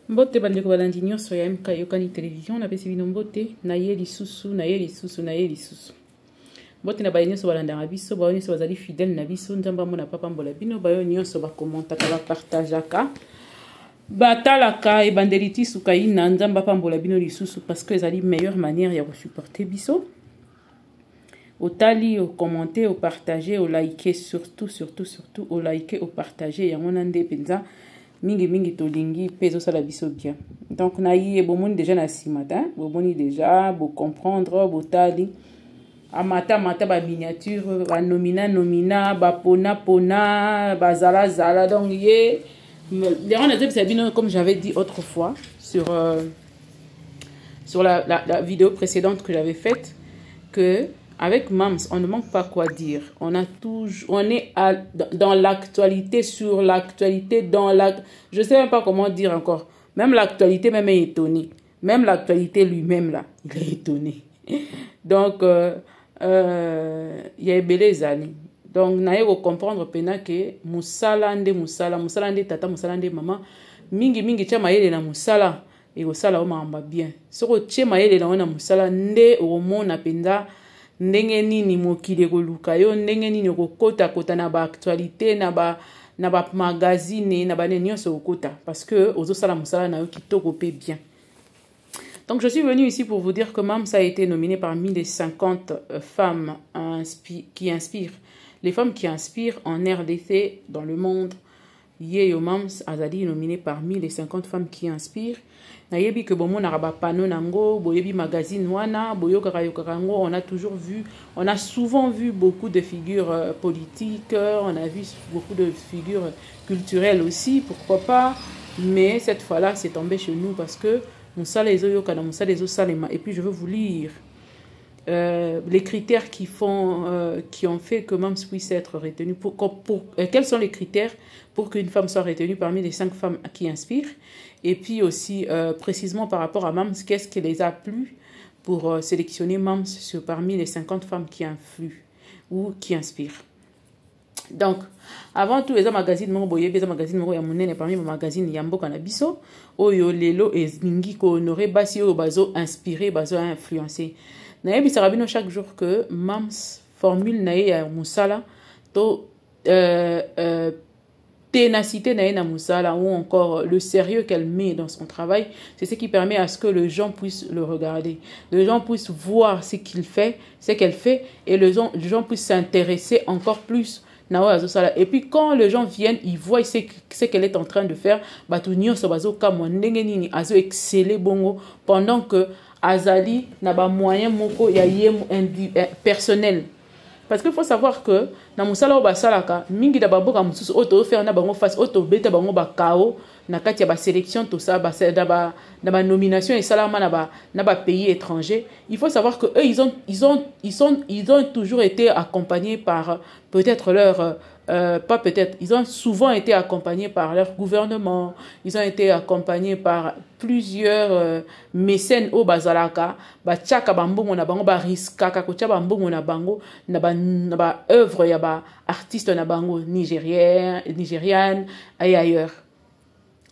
Mbote bandeko balandi nyonso ya MK yokani télévision na pesi bino mbote na ye lisusu mbote na baye nyonso balandanga biso bayo nyonso bazali fidèle na biso nzamba mona papa mbola bino bayo nyonso bakommentaka bapartageaka batalaka ebandeli ti suka ina nzamba pambola bino lisusu parce que ezali meilleure manière ya kosupporter biso otali okommenter opartager oliker surtout oliker opartager yango na nde penza mingi tolingi peso sala biso bien. Donc na ye bomoni déjà na simata, bomoni déjà bo comprendre botali amata ba miniature ba nomina ba pona bazala donc ye comme j'avais dit autrefois sur la vidéo précédente que j'avais faite que avec Mams, on ne manque pas quoi dire. On est dans l'actualité, sur l'actualité, je ne sais même pas comment dire encore. Même l'actualité, même est étonné. Même l'actualité lui-même, là, il est étonné. Donc, il y a des années. Donc, il faut comprendre que Moussala nde tata, Moussala nde maman, mingi tia maele na Moussala, et au sala oma bien. Soko tia maele na Moussala nde au monde apenda ndenge nini mokili koluka yo ndenge nini kota na ba actualité na ba magazine na ba nyonso okota parce que ozo sala musala na yo kitoko pe bien. Donc je suis venue ici pour vous dire que Mams a été nominée parmi les 50 femmes qui inspirent, les femmes qui inspirent en RDC dans le monde. Yeyo Mams azali nominée parmi les 50 femmes qui inspirent. Nayebi que bomo na ba pano nango, boyebi magazine wana, boyo karayokarango, on a souvent vu beaucoup de figures politiques, on a vu beaucoup de figures culturelles aussi, pourquoi pas, mais cette fois-là c'est tombé chez nous parce que Moussa les oyokana, Moussa les osalema. Et puis je veux vous lire les critères qui ont fait que Mams puisse être retenue. Quels sont les critères pour qu'une femme soit retenue parmi les 5 femmes qui inspirent? Et puis aussi, précisément par rapport à Mams, qu'est-ce qui les a plu pour sélectionner Mams parmi les 50 femmes qui influent ou qui inspirent. Donc, avant tout, les magazines parmi les magazines Yambo Kanabiso, Oyo Lelo et Zingi ko honoré basi o bazo inspiré, bazo influencé. Nayebi sarabino chaque jour que Mams formule nae ya Moussala to ténacité nae na Moussala ou encore le sérieux qu'elle met dans son travail, c'est ce qui permet à ce que les gens puissent le regarder, les gens puissent voir ce qu'il fait, ce qu'elle fait et les gens puissent s'intéresser encore plus. Et puis quand les gens viennent, ils voient ce qu'elle est en train de faire, pendant que Azali n'a pas moyen moko ya personnel. Parce qu'il faut savoir que na musala obasalaka mingi da baboka mususu auto faire na bango face auto beta bango ba kao na kati ya ba sélection tout ça na ba nomination et salama na ba pays étrangers. Il faut savoir que eux ils ont toujours été accompagnés par peut-être leur ils ont souvent été accompagnés par leur gouvernement, ils ont été accompagnés par plusieurs mécènes au bazalaka, ba tchaka bambongo na bango ba riskaka ko tcha bambongo na bango na ba œuvre ya ba artistes na bango nigériane et ailleurs.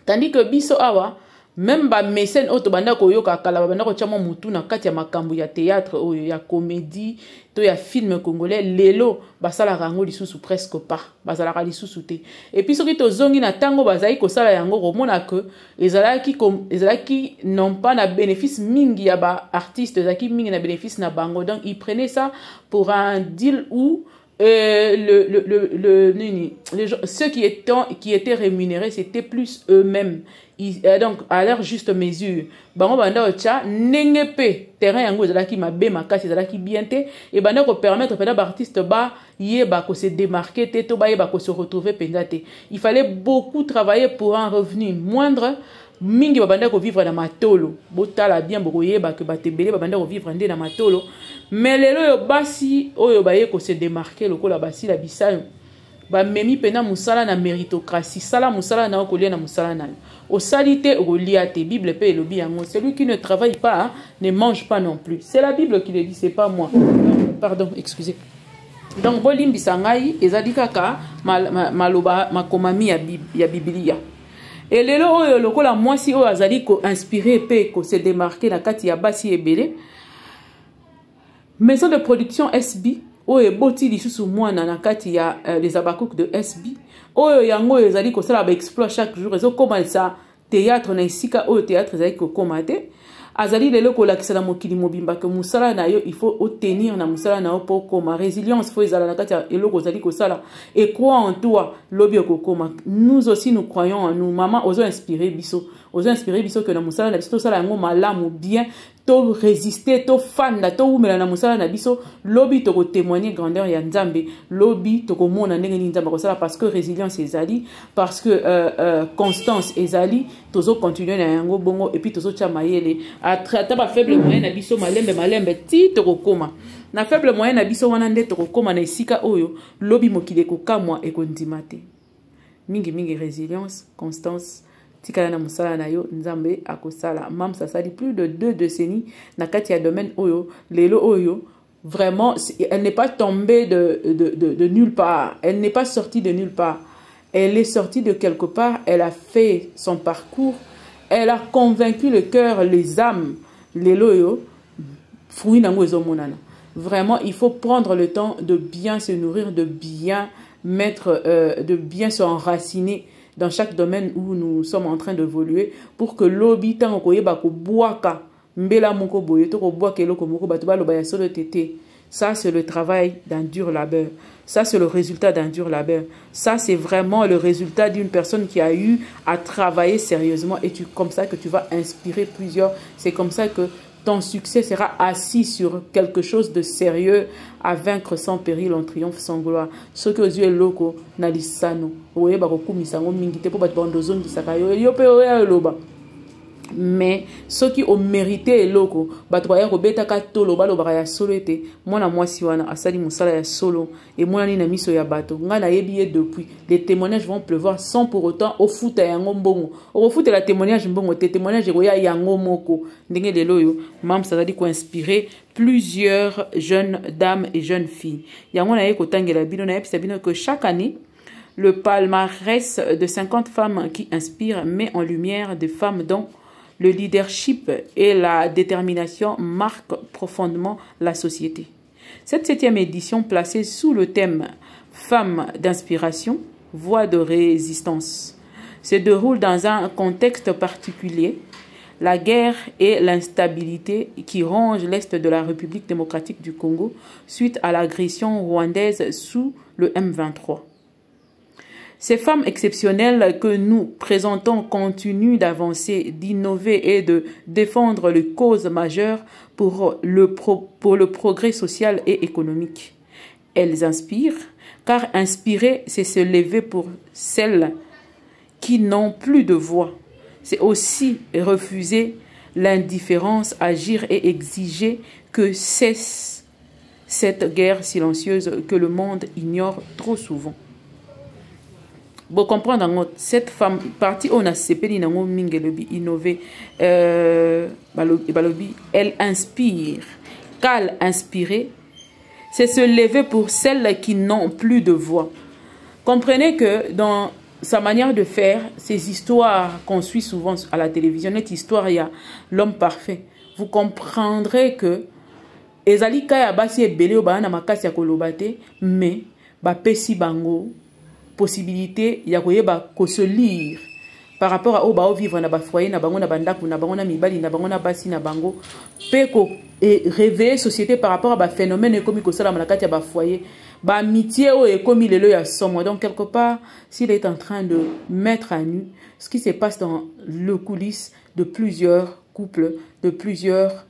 Tandis que biso awa même ba mécène auto banda ko yoka kala banda ko tchama mutu na kati ya makambo ya théâtre o ya comédie to ya film congolais lelo basala rango lisusu presque pas basala ka lisusu te. Et puis soki to zongi na tango bazai ko sala yango romona que ezalaki non pas na bénéfice mingi ya ba artiste ezalaki mingi na bénéfice na bango, donc ils prenaient ça pour un deal où ceux qui étaient rémunérés c'était plus eux-mêmes. Donc à leur juste mesure bango banda ocha nengepe terrain yango ezalaki mabe makasi ezalaki bien te et banda ko permettre pena ba artiste ba yeba ko se démarquer te to ba yeba ko se retrouver penza te. Il fallait beaucoup travailler pour un revenu moindre. Mingi babanda ko vivre na matolo botala bien boko yeba que batebele babanda ko vivre ndé na matolo, mais lelo yo basi oyo baye ko se démarquer lokola basi la bisalo ba memi pena musala na méritocratie sala musala na ko lia na musala na au salité au liate Bible pe elobi yango celui qui ne travaille pas ne mange pas non plus. C'est la Bible qui le dit, c'est pas moi. Pardon, excusez. Donc bolimbi sangai ezali kaka maloba makomami ya Biblia. et lelo oyo lokola mwasi oyo azali ko inspirer pe ko se démarquer na kati ya basi ebele. Maison de production SB oyo eboti lisusu mwana na kati ya les Abakouk de SB oyo yango oyo ezali ko sala ba exploit chaque jour ezo komalisa théâtre na esika oyo théâtre ezali ko komate azali lelo ko lakisa na mokili mobimba que musala na yo il faut obtenir na musala na yo po koma résilience faut ezala na kati ya eloko ezali ko sala et crois en toi lobi okokoma. Nous aussi nous croyons en nous. Maman ozo inspirer biso que na musala na biso sala yango malamu bien to résister to fanda to umela na musala na biso lobi to ko témoigner grandeur ya Nzambe lobi to ko mona ndenge ni Nzambe ko sala parce que résilience ezali parce que constance ezali tozo continuer na yango bongo et puis tozo tia mayele ata ba faible moyen na biso malembe ti to ko koma na faible moyen na biso wana nde to ko koma na esika oyo lobi mokile ko kamwa e ko ndima te mingi résilience constance tikala na musala na yo Nzambe akosala. Mam sasali plus de 2 décennies na kati ya domaine oyo lelo oyo vraiment elle n'est pas tombée de nulle part, elle n'est pas sortie de nulle part, elle est sortie de quelque part, elle a fait son parcours, elle a convaincu le cœur, les âmes lelo yo fruit nango ezomonana. Vraiment il faut prendre le temps de bien se nourrir, de bien mettre de bien s'enraciner dans chaque domaine où nous sommes en train d'évoluer pour que l'obi tango koyeba ko boaka mbela moko boye to ko boaka eloko moko bato baloba ya solo tété. Ça c'est le travail d'un dur labeur, ça c'est le résultat d'un dur labeur, ça c'est vraiment le résultat d'une personne qui a eu à travailler sérieusement et comme ça que tu vas inspirer plusieurs. C'est comme ça que ton succès sera assis sur quelque chose de sérieux, à vaincre sans péril, en triomphe sans gloire. Ce que aux yeux loko nalisano, oye ba kokumisango mingite po bat bandozon di sakayo yo pe oya loba. Mais ceux qui ont mérité loko batwa ko beta ka tolo baloba ya solo ete mwana mwasi wana asali musala ya solo et mwana ni na miso ya bato ngana yebiye depuis les témoignages vont pleuvoir sans pour autant au futa yango mbongo au futa la témoignage mbongo te témoignage ko ya yango moko ndenge lelo yo mam sazali ko inspirer plusieurs jeunes dames et jeunes filles yango na ye ko tangela bino na yepisa bino que chaque année le palmarès de 50 femmes qui inspirent met en lumière des femmes dont le leadership et la détermination marquent profondément la société. Cette 7e édition, placée sous le thème « Femmes d'inspiration, voix de résistance », se déroule dans un contexte particulier, la guerre et l'instabilité qui rongent l'est de la République démocratique du Congo suite à l'agression rwandaise sous le M23. Ces femmes exceptionnelles que nous présentons continuent d'avancer, d'innover et de défendre les causes majeures pour le progrès social et économique. Elles inspirent, car inspirer, c'est se lever pour celles qui n'ont plus de voix. C'est aussi refuser l'indifférence, agir et exiger que cesse cette guerre silencieuse que le monde ignore trop souvent. Pour comprendre cette femme partie on a sepeli nango mingelobi innové balobi elle inspire car inspirer c'est se lever pour celles qui n'ont plus de voix. Comprenez que dans sa manière de faire ces histoires qu'on suit souvent à la télévision, cette histoire il y a l'homme parfait, vous comprendrez que ezali kaya basi ebele obana makasi ya kolobate mais ba pesi bango possibilité ya koyeba ko se lire par rapport à au vivre na ba foyer na bango na bandaku na bango na mibali na bango na basi na bango pe ko réveiller société par rapport à ba phénomène comme ko sala na kati ya ba foyer ba amitié o e comme lelo ya somo. Donc quelque part s'il est en train de mettre à nu ce qui se passe dans le coulisses de plusieurs couples, de plusieurs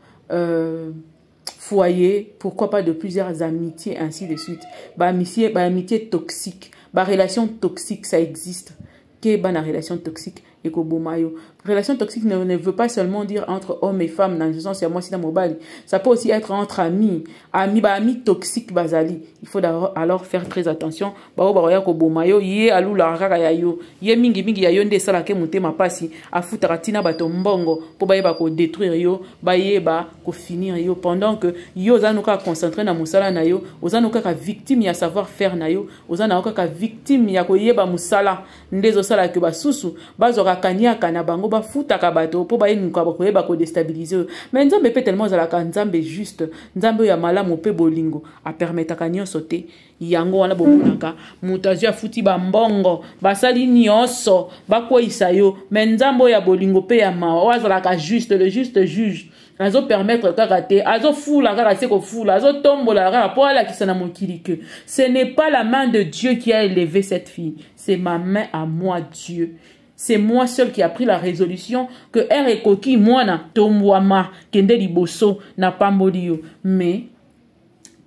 foyers, pourquoi pas de plusieurs amitiés, ainsi de suite. Ba amitié toxique, ba relation toxique, ça existe. Qu'est une relation toxique et kobomayo. Relation toxique ne veut pas seulement dire entre hommes et femmes dans le sens moi si dans mobile. Ça peut aussi être entre amis. Amis toxiques bazali. Il faut alors faire très attention. Ba ya kobomayo ye alu la raka ya yo. Ye mingi ya yo nde sala ke mutema pasi afutara tina bato mbongo po ba yeba ko détruire yo, ba yeba ko finir yo pendant que yo zanuka concentrer na musala na yo, ozanuka ka victime ya savoir faire na yo, ozanuka ka victime ya ko yeba musala ndezo sala ke ba susu bazora bakaniaka na bango bafutaka bato po bayenuka bakoyeba ko déstabiliser. Mais nzambe pe tellement zalaka nzambe juste, nzambe ya malamu pe bolingo a permetaka nyonso te. Yango wana bomonaka mutu azwi afuti bambongo basali nyonso bakweyisa yo. Mais nzambe ya bolingo pe ya mawa oyo azalaka juste, le juste juge. Azo permettre kaka te, azo fula kaka se ko fula, azo tombola kaka po alakisa na mokili que ce n'est pas la main de Dieu qui a élevé cette fille, c'est ma main à moi Dieu. C'est moi seul qui a pris la résolution que ere koki mwana tombwama kende liboso na pambolio. Mais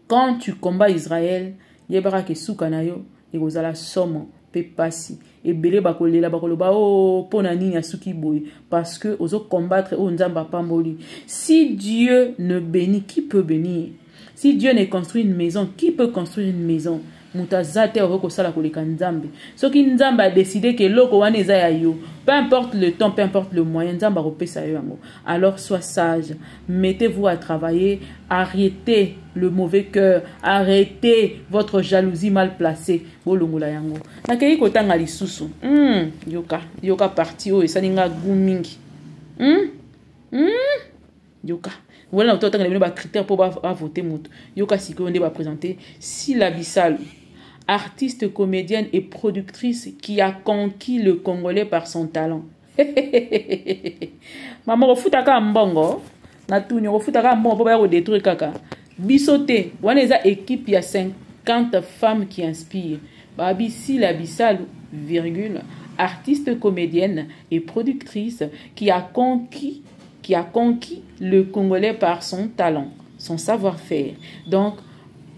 quand tu combats Israël, yebara ke suka na yo ekozala somo pe pasi. Et belé bakolela bakoloba oh pona nini asuki boy parce que ozo combattre o nzamba pamboli. Si Dieu ne bénit, qui peut bénir? Si Dieu ne construit une maison, qui peut construire une maison? Mutazate oroko sala koleka nzambe. Soki nzambe a décidé que loko wana eza ya yo, peu importe le temps, peu importe le moyen, nzamba kopesa yo yango. Alors sois sage, mettez-vous à travailler, arrêtez le mauvais cœur, arrêtez votre jalousie mal placée. Bolongola yango. Nakei kotanga lisusu. Yoka parti o esaninga gumingi. Yoka. Voilà autant que les critères pour voter moto. Yoka siko on va présenter Sila Bissalo, artiste, comédienne et productrice qui a conquis le Congolais par son talent. Maman refutaka mbongo, na tuni refutaka mbongo pour ba détruire kaka. Bisoté, wana eza équipe ya 50 femmes qui inspirent. Babi Sila Bissalo, virgule, artiste, comédienne et productrice qui a conquis le Congolais par son talent, son savoir-faire. Donc,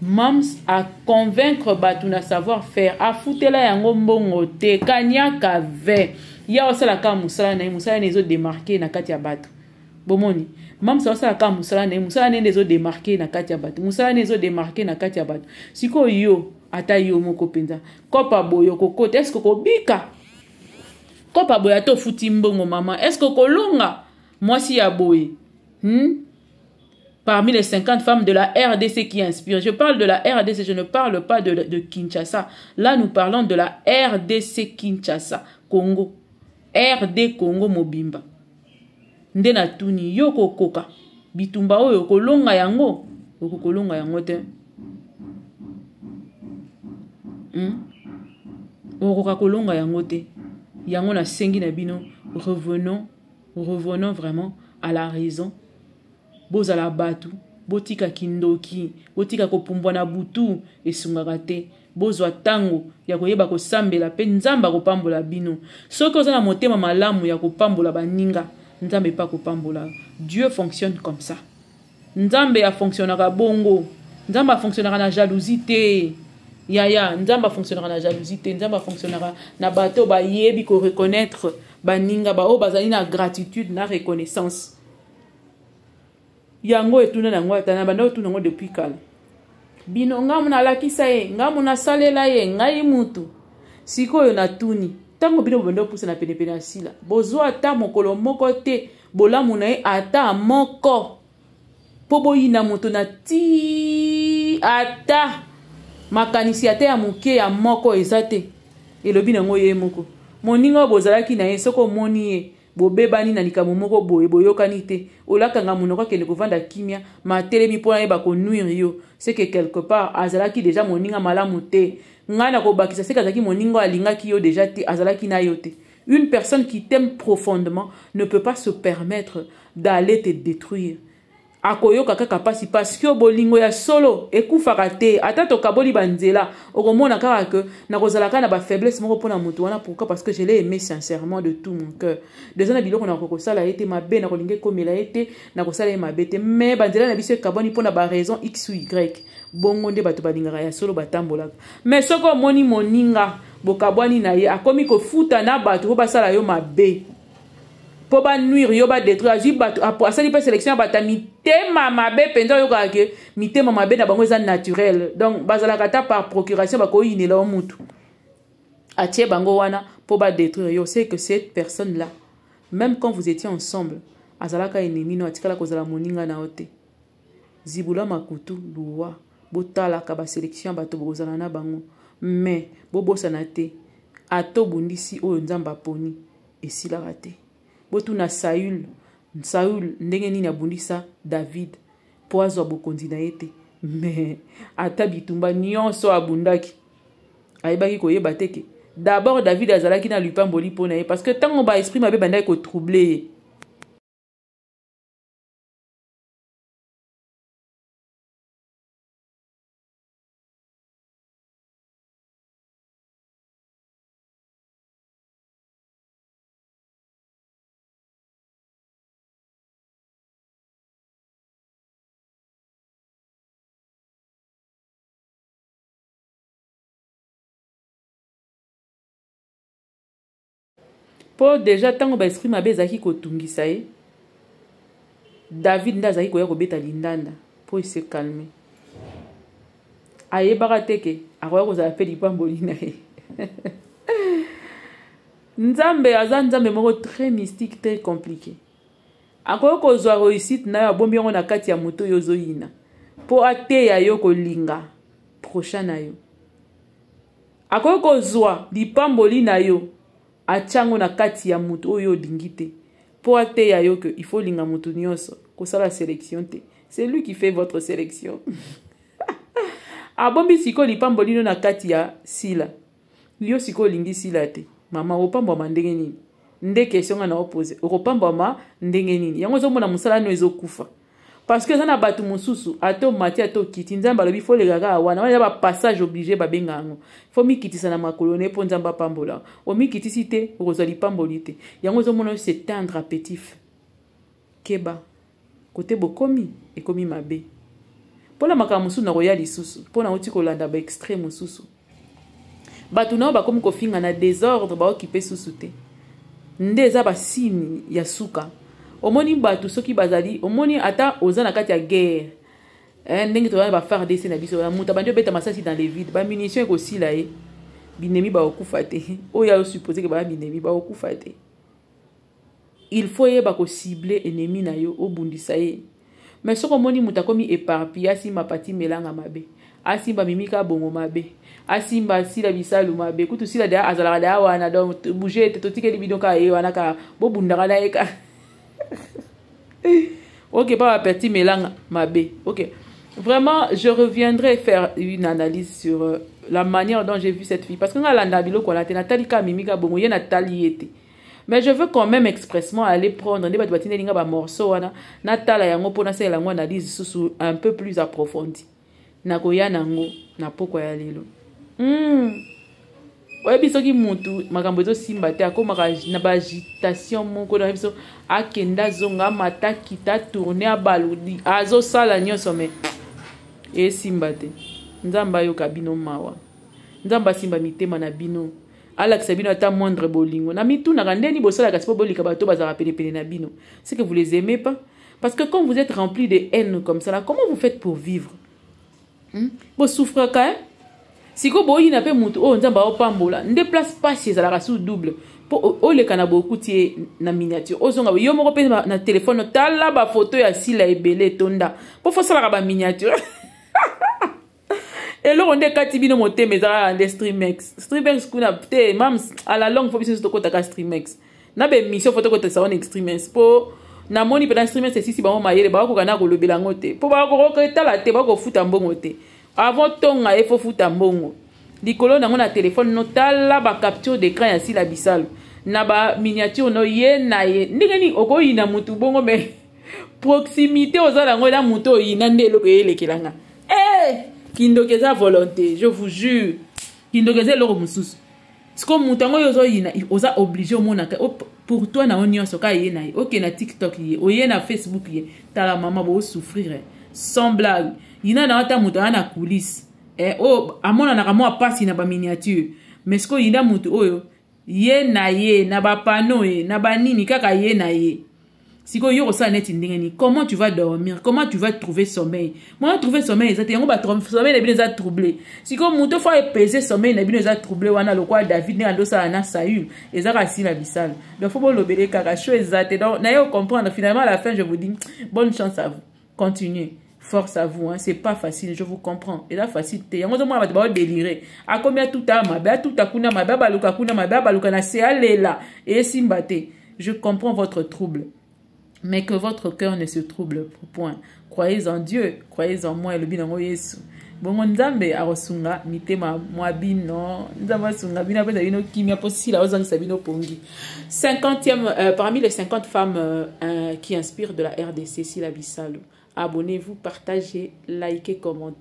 Mams a convaincre Batuna savoir-faire, a foutela yango mbongo te, kanyaka ve. Ya osala ka musala nezo démarquer na kati ya batu. Bomoni, Mams osala ka musala nezo démarquer na kati ya batu. Musala nezo démarquer na kati ya batu. Siko yo, ata yo moko penza. Kopa boyo kokote, est-ce que kobika? Kopa boya to futi mbongo mama, est-ce que kolonga? Moi, si à Boé, parmi les 50 femmes de la RDC qui inspirent, je parle de la RDC, je ne parle pas de Kinshasa. Là, nous parlons de la RDC Kinshasa, Congo. RD Congo Mobimba. Ndena tuni, yoko koka. Bitumba o yoko longa yango. Yoko longa yango te. Yoko kolonga yango te. Yango na sengi na bino. Revenons vraiment à la raison. Bozala batu, botika kindoki, botika kopumbwa na butu esungaka te. Bozwa tango ya koyeba kosambela pe nzamba kopambola bino. Soki oza na motema malamu ya kopambola baninga, nzambe pa kopambola. Dieu fonctionne comme ça. Nzambe a fonctionnera bongo. Nzambe a fonctionnera na jalousie te. Nzamba fonctionnera na jalousie te. Nzamba fonctionnera na bato ba yebi ko reconnaître baninga ba o bazali na gratitude na reconnaissance. Yango etuna na ngwa tana bando tuna ngo depuis kala. Bino ngamu na lakisa ye, ngamu na salela ye, ngai mutu. Sikoyo na tuni. Tango bino bando pousse na pene asila. Bozwa ata mokolo moko te, bolamu na ye ata moko. Po boyina mutu na ti ata makanisi ate ya muke ya moko ezate. Elobi na ngo ye moko. Moninga bozalaki na ye soko moni ye. Bobebani na likambo moko boye boyokani te. Olakanga munoko kende kovanda kimia, ma telemi pona yeba ko nuire yo. C'est que quelque part azalaki déjà moninga malamu te. Ngana ko bakisa c'est kazaki moningo alingaki yo déjà te, azalaki na yo te. Une personne qui t'aime profondément ne peut pas se permettre d'aller te détruire. Akoyoka kaka pasi parce que bolingo ya solo ekufaka te ata to kaboli banzela okomona kaka que na kozalaka na ba faiblesse moko pona mutu wana. Pourquoi? Parce que je l'ai aimé sincèrement de tout mon cœur. Déjà na biloko na kokosala ete mabe na kolinge komela ete na kosala mabe te, mais banzela na biso kaboni pona ba raison x ou y bongo nde bato balingaka ya solo batambolaka. Mais soko moni moninga bokabwani na ye akomi kofuta na bato po basala yo mabe po ba nuire yo ba détruire aji bato asali pa sélection bata mitema mabe penza yo kake mitema mabe na bango eza naturel. Donc bazalaka ta par procuration bako yinela mutu atie bango wana po ba détruire yo. C'est que cette personne là, même quand vous étiez ensemble, azalaka ennemi no atikala kozala moninga na ote. Zibula makutu luwa botala ka ba sélection bato bozala na bango, mais bobosa na te ato bundisi oyo nzamba poni. esila raté botu na Saül ndenge nini abundisa David po azwa bokonzi na ye te mais ata bitumba nyonso abundaki ayebaki koyeba te ke d'abord David azalaki na lupamboli mpo na ye parce que ntango ba esprit mabe bandaki kotrouble ye po déjà tango ba esprit mabe ezalaki kotungisa ye David nde azalaki koya kobeta lindanda po ese calme ayebaka te ke akoya kozala mpe lipamboli na ye nzambe aza nzambe moko très mystique très compliqué akoya kozwa réussite na yo abombi yango na kati ya moto oyo ozoyina po ateya yo kolinga prochain na yo akoya kozwa lipamboli na yo achango na kati ya mutu oyo olingi te po ateya yo que il faut linga mutu nyonso kosala sélection te c'est lui qui fait votre sélection abombi siko lipambolino na kati ya sila yo siko olingi sila te mama opambwama ndenge nini nde question nga na opose okopambwama ndenge nini yango ezomona mosala no ezokufa parce que eza na bato mosusu ato mati ato kiti nzambe alobi fo lekaka wana wana ya bapassage obligé babenga yango fo mikitisa na makolo ne mpo nzambe apambola omikitisi te okozwa lipamboli te yango ezomona se tendre appétif keba kote bokomi ekomi mabe mpona makambo mosusu na koya lisusu mpona oti kolanda baextrême mosusu bato nao bakomi kofinga na désordre baokipe susu te nde eza basini ya suka omoni bato soki bazali omoni ata oza na kati ya guerre ndenge tozana ba FARDC na biso na muta bandi obeta masasi dans les vides ba munition ekosila ye binemi baokufa te oyo osupposé ke ba binemi baokufa te il faut yeba ko cibler ennemi na yo obundisa ye mais soko omoni muta komi éparpillé asimba pati melanga mabe asimba mimika bongo mabe asimba sila bisalu mabe kutu sila da azalaka da wana donc bouger te totikeli bidonka ye wana ka bobundaka na ye ka ok, pas petit mélange mabe. Ok, vraiment, je reviendrai faire une analyse sur la manière dont j'ai vu cette fille. Parce que dans la Nabilo, qu'on a Nathalie Kamimika Bongoye, Nathalie était. Mais je veux quand même expressement aller prendre des morceaux, Nathalie Yango pour faire une analyse un peu plus approfondie. Nakoya Nango, Napoko Yalilo. Ouais, bisoki mutu makambo ezo simba te akomaka na ba agitation moko na biso akenda zonga mata kita tourner abaludi azo sala nyonso me e simba te nzamba yo kabino mawa nzamba simba mitema na bino alakisa bino ata moindre bolingo na mitu na kandeni bosala kasi po bolika bato bazara pele na bino c'est que vous les aimez pas parce que quand vous êtes rempli de haine comme ça là comment vous faites pour vivre vous souffrez quand même. Si vous avez un peu de temps, vous avez un déplace pas si vous avez un double. Pour les canaux, beaucoup de miniature. Vous avez un téléphone, vous avez une photo de la belle tonda. Pour faire ça, vous avez une miniature. Et là, on a des motés, mais des Streamex. Streamex, même à la longue, il faut que vous Streamex. Na be mission photo ko tesa on Streamex. Pour na moni pendant Streamex, c'est si ba mayele ba ko kana ko lobela ngote. Pour ba ko tala te ba ko futa mbongo te. Avant tonga il faut futa mbongo likolo nango na téléphone no tala ba capture d'écran ya sila bisalo na ba miniature no ye na ye ndenge ni okoyi na mutu bongo me proximité ozala ngo na mutu oyina ndelo ko yelekelanga kindokeza volonté je vous jure kindokeza loko mususu siko mutango yozo yina oza obligé au mona pour toi na onyoso ka ye na ye OK na TikTok ye oye na Facebook ye tala mama bo souffrir sans blague yina na ata mutu ana coulisse amona na kamo apasi na ba miniature mais ce ko yina mutu oyo ye na ba panneau na ba nini kaka ye na ye siko yo ça net ndengeni comment tu vas dormir comment tu vas trouver sommeil moi trouver sommeil ezate yango ba sommeil na bino za troublé siko mutu faut peser sommeil na bino za troublé wana lokwa David ne andosa na Saül ezaka si la bisale donc faut lobele kaka chose ezate donc na yo comprendre finalement à la fin je vous dis bonne chance à vous continuez Force à vous, hein. C'est pas facile, je vous comprends. Et la facilité, on va délirer. À combien tout à ma tout à kuna ma baluka kuna ma baluka na se là et simbate. Je comprends votre trouble. Mais que votre cœur ne se trouble point. Croyez en Dieu, croyez en moi et le binango Yesu. Bon, nzambe arosunga mitema mwabino nzamba sunga bina pesa bino kimia posila ozang sabino pongi. 50e parmi les 50 femmes qui inspirent de la RDC Sila Bissalo. Abonnez-vous, partagez, likez, commentez.